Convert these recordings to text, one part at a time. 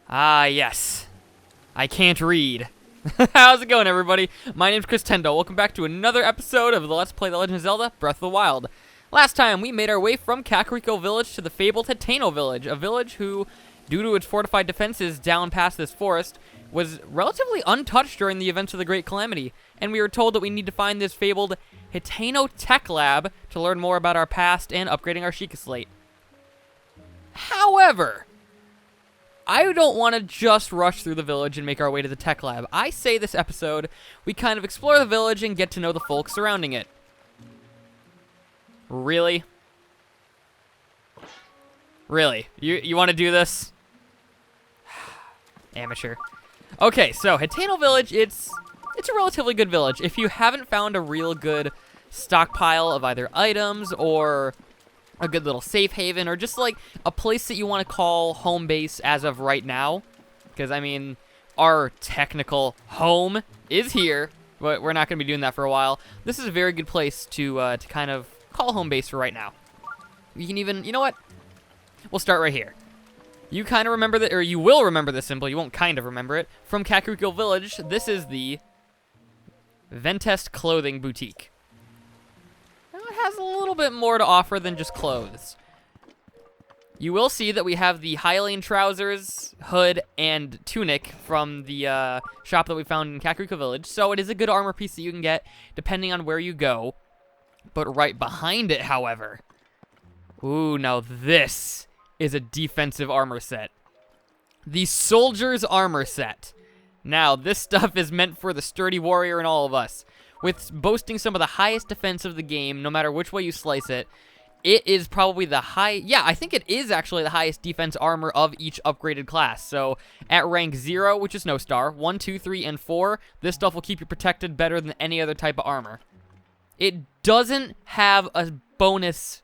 Ah, yes. I can't read. How's it going, everybody? My name's Tendo. Welcome back to another episode of the Let's Play The Legend of Zelda Breath of the Wild. Last time, we made our way from Kakariko Village to the fabled Hateno Village, a village who, due to its fortified defenses down past this forest, was relatively untouched during the events of the Great Calamity, and we were told that we need to find this fabled Hateno Tech Lab to learn more about our past and upgrading our Sheikah Slate. However, I don't want to just rush through the village and make our way to the tech lab. I say this episode, we kind of explore the village and get to know the folk surrounding it. Really? Really? You want to do this? Amateur. Okay, so Hateno Village, it's a relatively good village. If you haven't found a real good stockpile of either items or a good little safe haven, or just like a place that you want to call home base as of right now, because I mean our technical home is here, but we're not going to be doing that for a while. This is a very good place to kind of call home base for right now. You can even, you know what, we'll start right here. You kind of remember that, or you will remember this symbol, you won't kind of remember it, from Kakariko Village. This is the Ventest Clothing Boutique. Has a little bit more to offer than just clothes. You will see that we have the Hylian trousers, hood, and tunic from the shop that we found in Kakariko Village, so it is a good armor piece that you can get depending on where you go. But right behind it, however, ooh, now this is a defensive armor set. The Soldier's Armor Set. Now, this stuff is meant for the sturdy warrior in all of us. With boasting some of the highest defense of the game, no matter which way you slice it, it is probably the I think it is actually the highest defense armor of each upgraded class. So, at rank 0, which is no star, 1, 2, 3, and 4, this stuff will keep you protected better than any other type of armor. It doesn't have a bonus,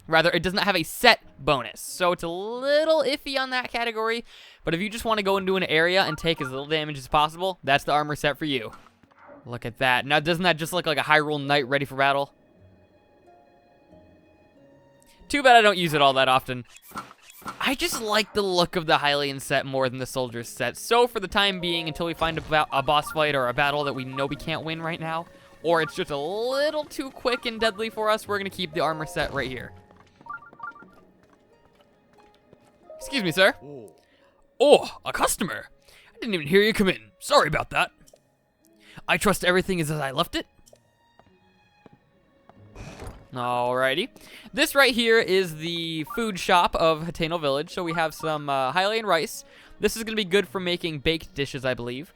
rather, it does not have a set bonus, so it's a little iffy on that category, but if you just want to go into an area and take as little damage as possible, that's the armor set for you. Look at that. Now, doesn't that just look like a Hyrule Knight ready for battle? Too bad I don't use it all that often. I just like the look of the Hylian set more than the Soldier's set. So, for the time being, until we find a boss fight or a battle that we know we can't win right now, or it's just a little too quick and deadly for us, we're going to keep the armor set right here. Excuse me, sir. Oh, a customer. I didn't even hear you come in. Sorry about that. I trust everything is as I left it. Alrighty. This right here is the food shop of Hateno Village. So we have some Hylian rice. This is going to be good for making baked dishes, I believe.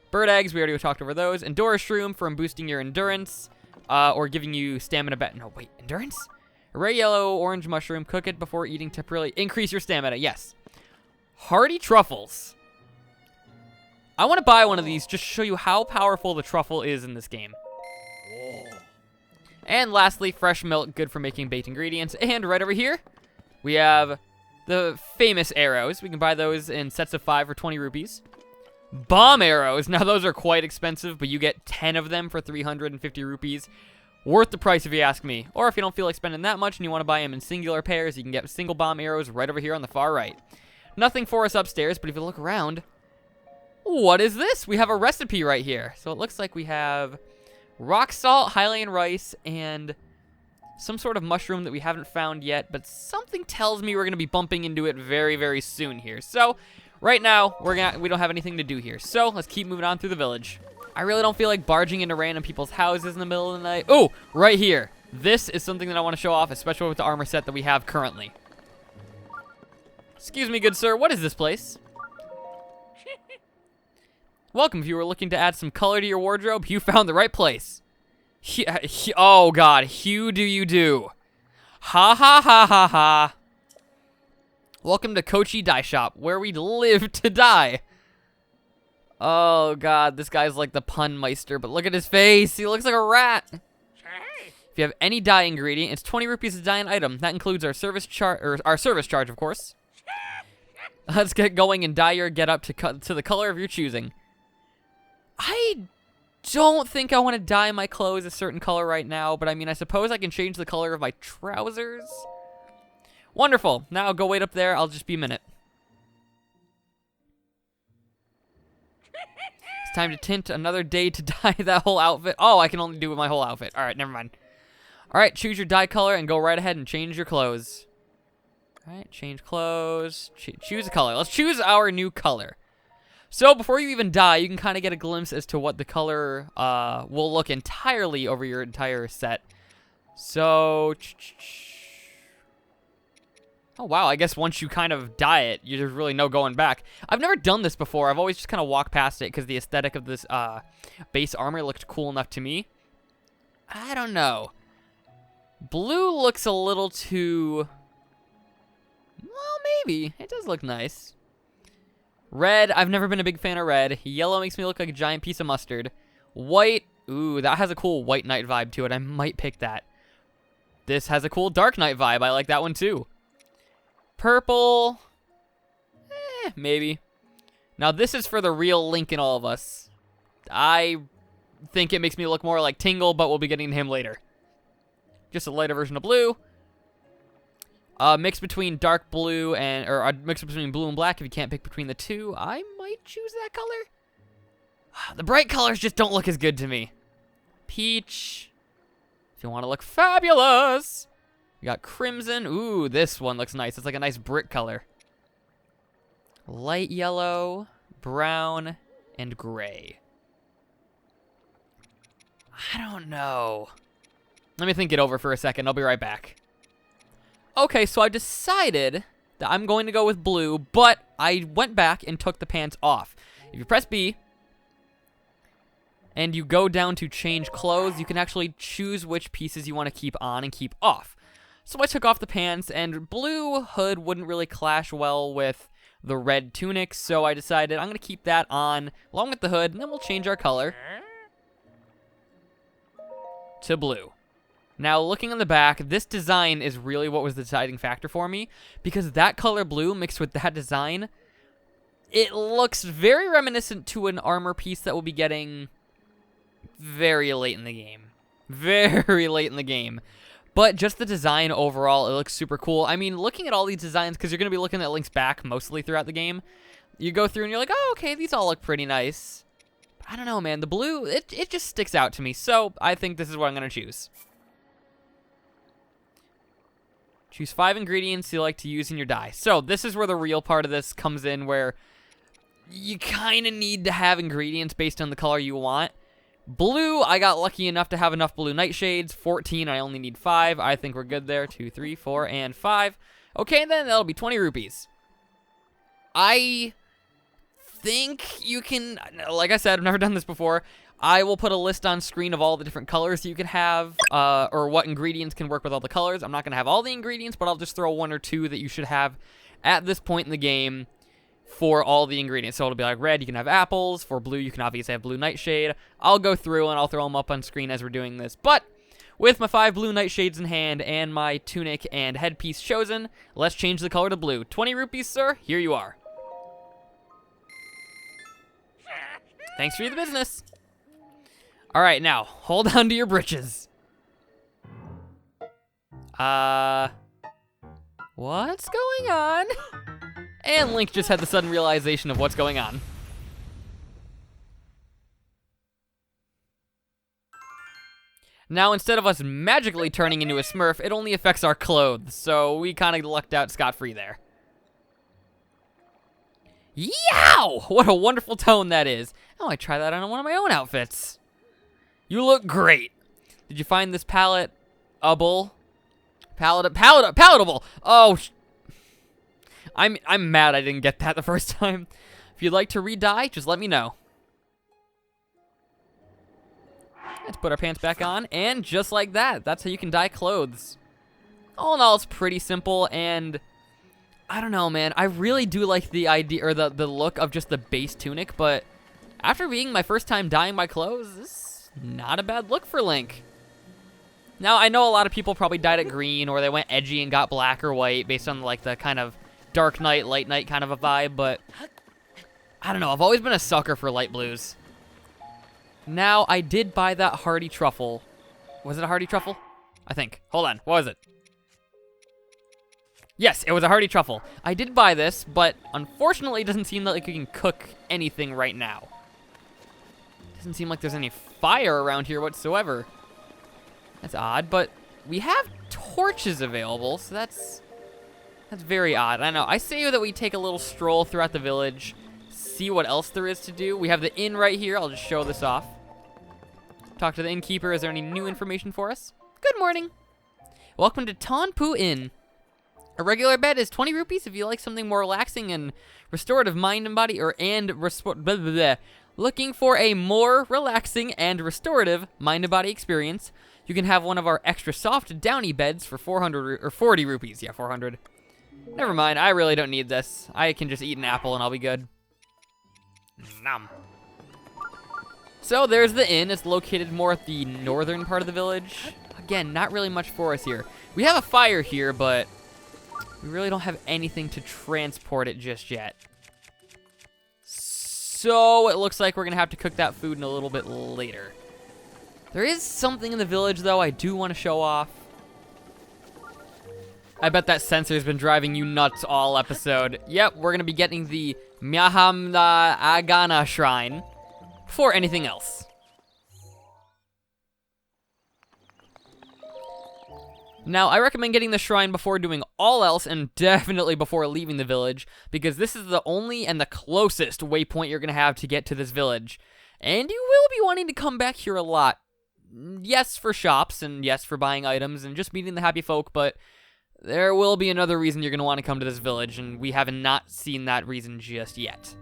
Bird eggs, we already talked over those. Endora shroom for boosting your endurance. Or giving you stamina back. No, wait, endurance? A rare yellow orange mushroom. Cook it before eating to temporarily increase your stamina. Yes. Hearty truffles. I want to buy one of these just to show you how powerful the truffle is in this game. And lastly, fresh milk, good for making baked ingredients. And right over here, we have the famous arrows. We can buy those in sets of 5 for 20 rupees. Bomb arrows. Now, those are quite expensive, but you get 10 of them for 350 rupees. Worth the price if you ask me. Or if you don't feel like spending that much and you want to buy them in singular pairs, you can get single bomb arrows right over here on the far right. Nothing for us upstairs, but if you look around, what is this? We have a recipe right here. So it looks like we have rock salt, Hylian rice, and some sort of mushroom that we haven't found yet, but something tells me we're going to be bumping into it very, very soon here. So right now, we don't have anything to do here. So let's keep moving on through the village. I really don't feel like barging into random people's houses in the middle of the night. Oh, right here. This is something that I want to show off, especially with the armor set that we have currently. Excuse me, good sir. What is this place? Welcome, if you were looking to add some color to your wardrobe, you found the right place. Oh, God. Hue do you do. Ha, ha, ha, ha, ha. Welcome to Kochi Dye Shop, where we live to die. Oh, God. This guy's like the pun meister, but look at his face. He looks like a rat. If you have any dye ingredient, it's 20 rupees to dye an item. That includes our service charge, of course. Let's get going and dye your getup to the color of your choosing. I don't think I want to dye my clothes a certain color right now, but I mean, I suppose I can change the color of my trousers. Wonderful. Now go wait up there. I'll just be a minute. It's time to tint another day to dye that whole outfit. Oh, I can only do it with my whole outfit. All right, never mind. All right, choose your dye color and go right ahead and change your clothes. All right, change clothes. Choose a color. Let's choose our new color. So before you even dye, you can kind of get a glimpse as to what the color will look entirely over your entire set. So, oh wow, I guess once you kind of dye it, there's really no going back. I've never done this before. I've always just kind of walked past it because the aesthetic of this base armor looked cool enough to me. I don't know. Blue looks a little too... Well, maybe. It does look nice. Red, I've never been a big fan of red. Yellow makes me look like a giant piece of mustard. White, ooh, that has a cool white knight vibe to it. I might pick that. This has a cool dark knight vibe. I like that one too. Purple, maybe. Now this is for the real Link in all of us. I think it makes me look more like Tingle, but we'll be getting to him later. Just a lighter version of blue. Mix between dark blue and, or a mix between blue and black if you can't pick between the two. I might choose that color. The bright colors just don't look as good to me. Peach, if you want to look fabulous. You got crimson. Ooh, this one looks nice. It's like a nice brick color. Light yellow, brown, and gray. I don't know. Let me think it over for a second. I'll be right back. Okay, so I decided that I'm going to go with blue, but I went back and took the pants off. If you press B and you go down to change clothes, you can actually choose which pieces you want to keep on and keep off. So I took off the pants, and blue hood wouldn't really clash well with the red tunic, so I decided I'm going to keep that on along with the hood, and then we'll change our color to blue. Now, looking on the back, this design is really what was the deciding factor for me, because that color blue mixed with that design, it looks very reminiscent to an armor piece that we'll be getting very late in the game. Very late in the game. But just the design overall, it looks super cool. I mean, looking at all these designs, because you're going to be looking at Link's back mostly throughout the game, you go through and you're like, oh, okay, these all look pretty nice. I don't know, man. The blue, it just sticks out to me, so I think this is what I'm going to choose. Choose 5 ingredients you like to use in your dye. So this is where the real part of this comes in, where you kind of need to have ingredients based on the color you want. Blue, I got lucky enough to have enough blue nightshades. 14, I only need 5. I think we're good there. 2, 3, 4, and 5. Okay, then that'll be 20 rupees. I think you can, like I said, I've never done this before. I will put a list on screen of all the different colors you can have, or what ingredients can work with all the colors. I'm not going to have all the ingredients, but I'll just throw 1 or 2 that you should have at this point in the game for all the ingredients. So it'll be like red, you can have apples. For blue, you can obviously have blue nightshade. I'll go through and I'll throw them up on screen as we're doing this. But with my 5 blue nightshades in hand and my tunic and headpiece chosen, let's change the color to blue. 20 rupees, sir. Here you are. Thanks for the business. All right, now, hold on to your britches. What's going on? And Link just had the sudden realization of what's going on. Now, instead of us magically turning into a Smurf, it only affects our clothes, so we kind of lucked out scot-free there. Yow! What a wonderful tone that is. Oh, I try that on one of my own outfits. You look great. Did you find this palatable? Palatable. Oh, I'm mad I didn't get that the first time. If you'd like to re-dye, just let me know. Let's put our pants back on, and just like that, that's how you can dye clothes. All in all, it's pretty simple, and I don't know, man. I really do like the idea, or the look of just the base tunic, but after being my first time dyeing my clothes, this is not a bad look for Link. Now, I know a lot of people probably dyed it green, or they went edgy and got black or white based on like the kind of dark night, light night kind of a vibe, but I don't know. I've always been a sucker for light blues. Now, I did buy that Hardy Truffle. Was it a Hardy Truffle? I think. Hold on. What was it? Yes, it was a Hardy Truffle. I did buy this, but unfortunately it doesn't seem like you can cook anything right now. Doesn't seem like there's any fire around here whatsoever. That's odd, but we have torches available, so that's very odd. I know. I say that we take a little stroll throughout the village, see what else there is to do. We have the inn right here. I'll just show this off. Talk to the innkeeper. Is there any new information for us? Good morning. Welcome to Tonpu Inn. A regular bed is 20 rupees if you like something more relaxing and restorative mind and body, looking for a more relaxing and restorative mind and body experience, you can have one of our extra soft downy beds for 400 or 40 rupees. Yeah, 400. Never mind, I really don't need this. I can just eat an apple and I'll be good. Nom. So there's the inn. It's located more at the northern part of the village. Again, not really much for us here. We have a fire here, but we really don't have anything to transport it just yet. So it looks like we're gonna have to cook that food in a little bit later. There is something in the village, though, I do want to show off. I bet that sensor's been driving you nuts all episode. Yep, we're gonna be getting the Myahamda Agana Shrine before anything else. Now, I recommend getting the shrine before doing all else, and definitely before leaving the village, because this is the only and the closest waypoint you're going to have to get to this village. And you will be wanting to come back here a lot. Yes, for shops, and yes, for buying items, and just meeting the happy folk, but there will be another reason you're going to want to come to this village, and we have not seen that reason just yet.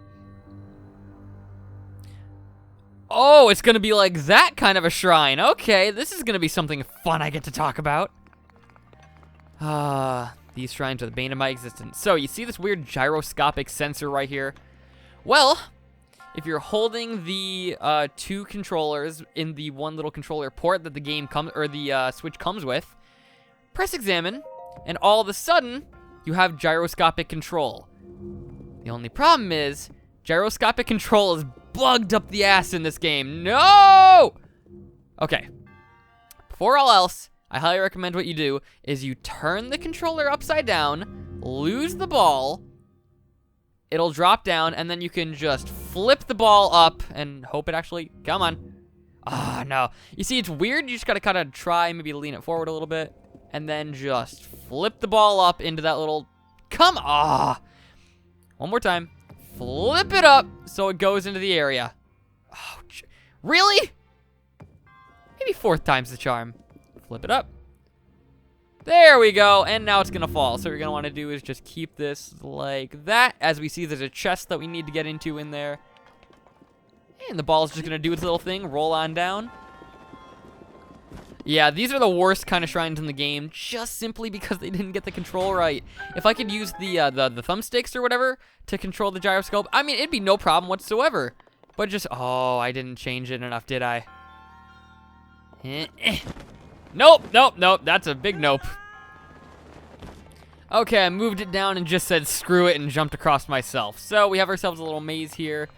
Oh, it's going to be like that kind of a shrine. Okay, this is going to be something fun I get to talk about. These shrines are the bane of my existence. So, you see this weird gyroscopic sensor right here? Well, if you're holding the two controllers in the one little controller port that the game comes, or the Switch comes with, press examine, and all of a sudden, you have gyroscopic control. The only problem is, gyroscopic control is bugged up the ass in this game. No! Okay. Before all else, I highly recommend what you do is you turn the controller upside down, lose the ball, it'll drop down, and then you can just flip the ball up and hope it actually, come on. Ah, no. You see, it's weird. You just gotta kind of try, maybe lean it forward a little bit, and then just flip the ball up into that little, one more time. Flip it up so it goes into the area. Oh, really? Maybe fourth time's the charm. Flip it up. There we go, and now it's gonna fall. So what you're gonna wanna do is just keep this like that. As we see, there's a chest that we need to get into in there. And the ball's just gonna do its little thing, roll on down. Yeah, these are the worst kind of shrines in the game, just simply because they didn't get the control right. If I could use the thumbsticks or whatever to control the gyroscope, I mean, it'd be no problem whatsoever. But just, oh, I didn't change it enough, did I? Nope, nope, nope. That's a big nope. Okay, I moved it down and just said screw it and jumped across myself. So we have ourselves a little maze here.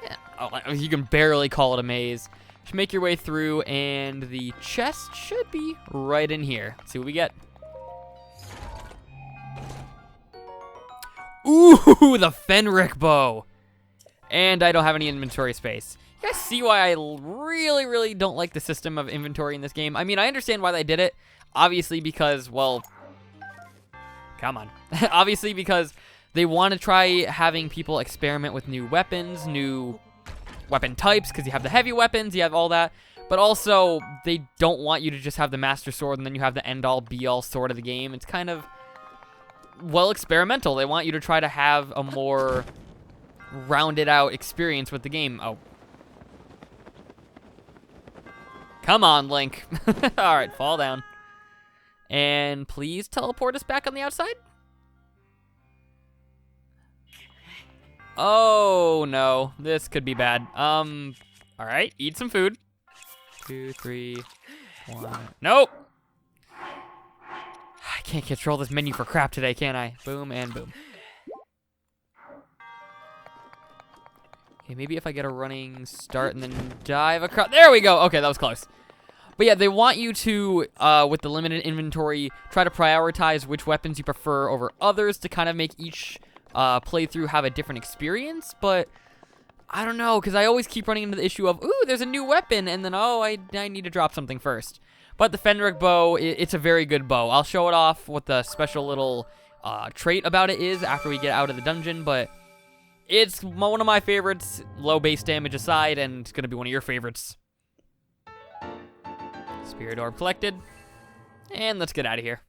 Yeah, oh, you can barely call it a maze. Just make your way through, and the chest should be right in here. Let's see what we get. Ooh, the Fenric bow. And I don't have any inventory space. You guys see why I really, really don't like the system of inventory in this game? I mean, I understand why they did it. Obviously because, well, come on. Obviously because they want to try having people experiment with new weapons, new weapon types, because you have the heavy weapons, you have all that. But also, they don't want you to just have the Master Sword and then you have the end-all, be-all sword of the game. It's kind of, well, experimental. They want you to try to have a more rounded out experience with the game. Oh. Come on, Link. All right, fall down. And please teleport us back on the outside. Oh, no. This could be bad. All right, eat some food. 2, 3, 1. Nope. I can't control this menu for crap today, can I? Boom and boom. Okay, maybe if I get a running start and then dive across. There we go. Okay, that was close. But yeah, they want you to, with the limited inventory, try to prioritize which weapons you prefer over others to kind of make each playthrough have a different experience. But I don't know, because I always keep running into the issue of, ooh, there's a new weapon, and then, oh, I need to drop something first. But the Fenric bow, it's a very good bow. I'll show it off what the special little trait about it is after we get out of the dungeon, but it's one of my favorites, low base damage aside, and it's going to be one of your favorites. Spirit Orb collected, and let's get out of here.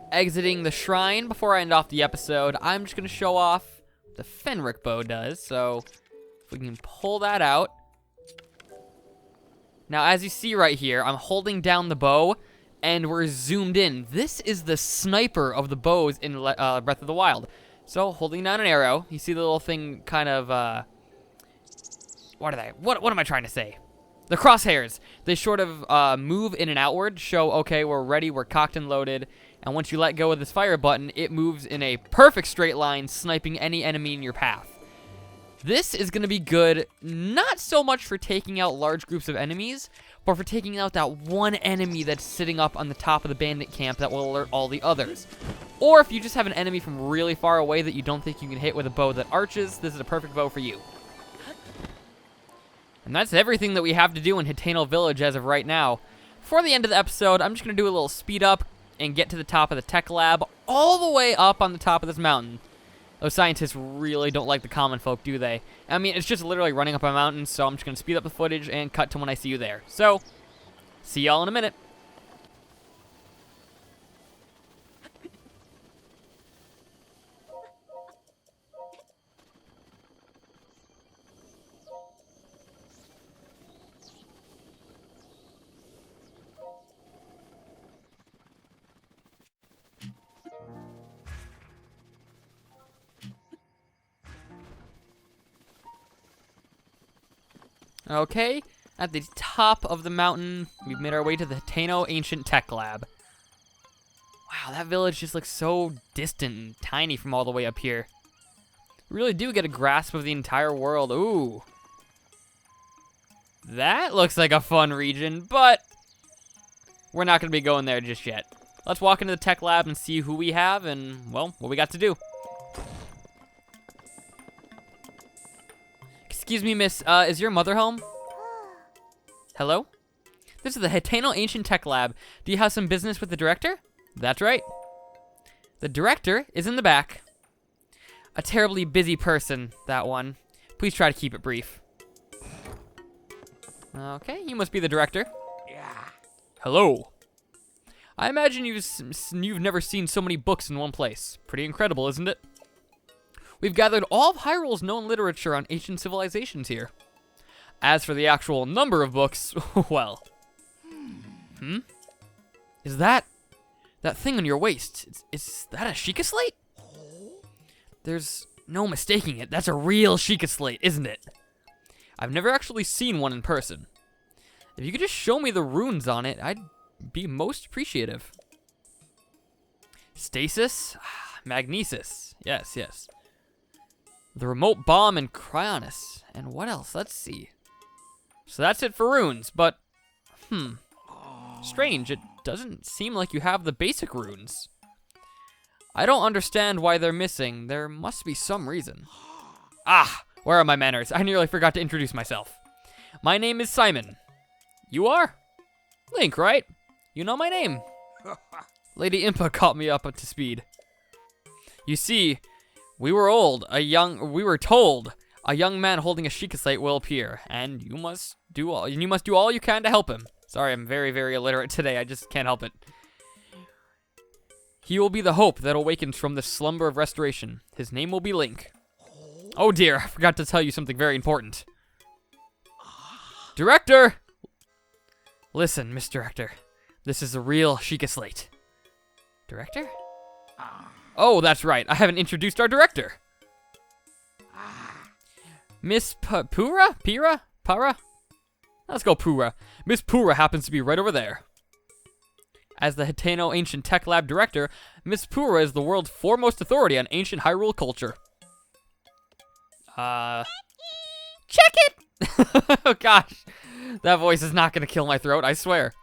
Exiting the shrine before I end off the episode, I'm just going to show off what the Fenric bow does. So, if we can pull that out. Now, as you see right here, I'm holding down the bow, and we're zoomed in. This is the sniper of the bows in Breath of the Wild. So, holding down an arrow, you see the little thing kind of, what am I trying to say? The crosshairs. They sort of move in and outward, show, okay, we're ready, we're cocked and loaded. And once you let go of this fire button, it moves in a perfect straight line, sniping any enemy in your path. This is going to be good, not so much for taking out large groups of enemies, but for taking out that one enemy that's sitting up on the top of the bandit camp that will alert all the others. Or if you just have an enemy from really far away that you don't think you can hit with a bow that arches, this is a perfect bow for you. And that's everything that we have to do in Hateno Village as of right now. Before the end of the episode, I'm just going to do a little speed up and get to the top of the tech lab, all the way up on the top of this mountain. Those scientists really don't like the common folk, do they? I mean, it's just literally running up a mountain, so I'm just going to speed up the footage and cut to when I see you there. So, see y'all in a minute. Okay, at the top of the mountain, we've made our way to the Hateno Ancient Tech Lab. Wow, that village just looks so distant and tiny from all the way up here. We really do get a grasp of the entire world. Ooh. That looks like a fun region, but we're not going to be going there just yet. Let's walk into the tech lab and see who we have and, well, what we got to do. Excuse me, miss, is your mother home? Hello? This is the Hateno Ancient Tech Lab. Do you have some business with the director? That's right. The director is in the back. A terribly busy person, that one. Please try to keep it brief. Okay, you must be the director. Yeah. Hello. I imagine you've never seen so many books in one place. Pretty incredible, isn't it? We've gathered all of Hyrule's known literature on ancient civilizations here. As for the actual number of books, well... Is that thing on your waist, is that a Sheikah slate? There's no mistaking it. That's a real Sheikah slate, isn't it? I've never actually seen one in person. If you could just show me the runes on it, I'd be most appreciative. Stasis? Magnesis. Yes, yes. The remote bomb and Cryonis. And what else? Let's see. So that's it for runes, but... Strange, it doesn't seem like you have the basic runes. I don't understand why they're missing. There must be some reason. Ah, where are my manners? I nearly forgot to introduce myself. My name is Simon. You are? Link, right? You know my name. Lady Impa caught me up to speed. You see... We were told a young man holding a Sheikah slate will appear, and you must do all you can to help him. Sorry, I'm very, very illiterate today. I just can't help it. He will be the hope that awakens from the slumber of restoration. His name will be Link. Oh dear, I forgot to tell you something very important. Director! Listen, Miss Director. This is a real Sheikah slate. Director? Oh, that's right. I haven't introduced our director. Miss Pura? Pira? Para? Let's go Pura. Miss Pura happens to be right over there. As the Hateno Ancient Tech Lab director, Miss Pura is the world's foremost authority on ancient Hyrule culture. Check it! Oh gosh. That voice is not going to kill my throat, I swear.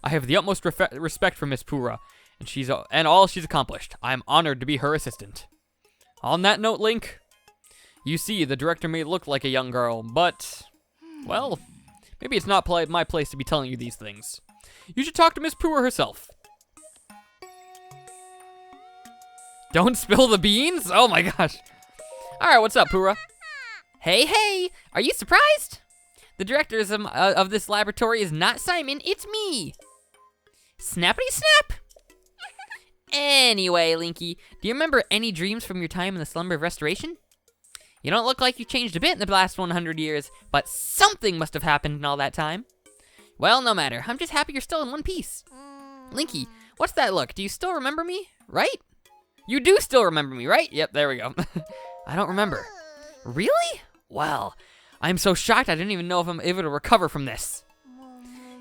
I have the utmost respect for Miss Pura. And all she's accomplished. I am honored to be her assistant. On that note, Link, you see, the director may look like a young girl, but, well, maybe it's not my place to be telling you these things. You should talk to Miss Pooher herself. Don't spill the beans? Oh my gosh. All right, what's up, Pooher? Hey, are you surprised? The director of this laboratory is not Simon, it's me. Snappity snap. Anyway, Linky, do you remember any dreams from your time in the Slumber of Restoration? You don't look like you changed a bit in the last 100 years, but something must have happened in all that time. Well, no matter. I'm just happy you're still in one piece. Linky, what's that look? Do you still remember me? Right? You do still remember me, right? Yep, there we go. I don't remember. Really? Well, I'm so shocked I didn't even know if I'm able to recover from this.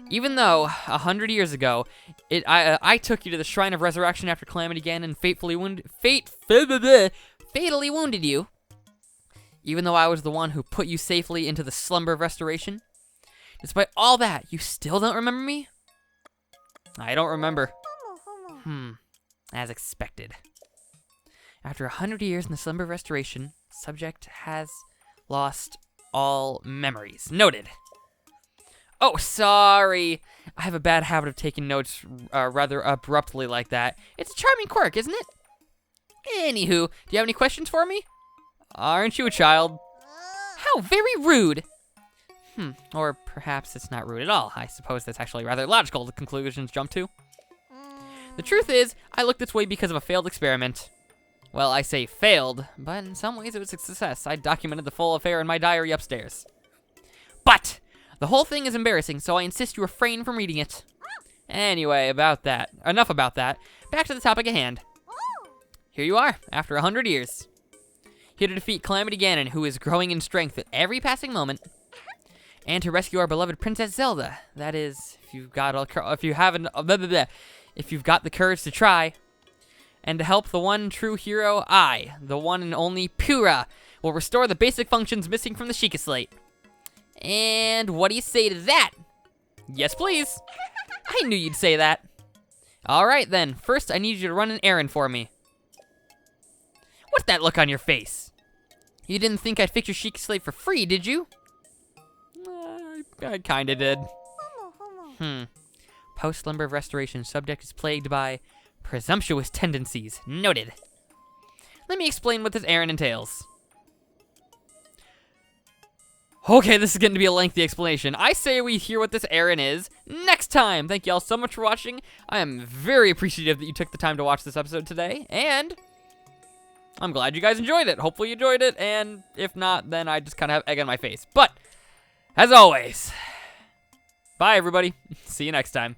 Even though 100 years ago, I took you to the Shrine of Resurrection after Calamity Ganon and fatally wounded you. Even though I was the one who put you safely into the Slumber of Restoration. Despite all that, you still don't remember me? I don't remember. As expected. After 100 years in the Slumber of Restoration, subject has lost all memories. Noted. Oh, sorry. I have a bad habit of taking notes rather abruptly like that. It's a charming quirk, isn't it? Anywho, do you have any questions for me? Aren't you a child? How very rude. Or perhaps it's not rude at all. I suppose that's actually rather logical, the conclusions jump to. The truth is, I looked this way because of a failed experiment. Well, I say failed, but in some ways it was a success. I documented the full affair in my diary upstairs. But the whole thing is embarrassing, so I insist you refrain from reading it. Anyway, about that. Enough about that. Back to the topic at hand. Here you are, after 100 years. Here to defeat Calamity Ganon, who is growing in strength at every passing moment, and to rescue our beloved Princess Zelda. That is, if you've got the courage to try. And to help the one true hero, I, the one and only Pura, will restore the basic functions missing from the Sheikah Slate. And what do you say to that? Yes, please. I knew you'd say that. All right, then. First, I need you to run an errand for me. What's that look on your face? You didn't think I'd fix your Sheikah Slate for free, did you? I kinda did. Post-Slumber of Restoration, subject is plagued by presumptuous tendencies. Noted. Let me explain what this errand entails. Okay, this is going to be a lengthy explanation. I say we hear what this errand is next time. Thank you all so much for watching. I am very appreciative that you took the time to watch this episode today, and I'm glad you guys enjoyed it. Hopefully you enjoyed it, and if not, then I just kind of have egg on my face. But, as always, bye everybody. See you next time.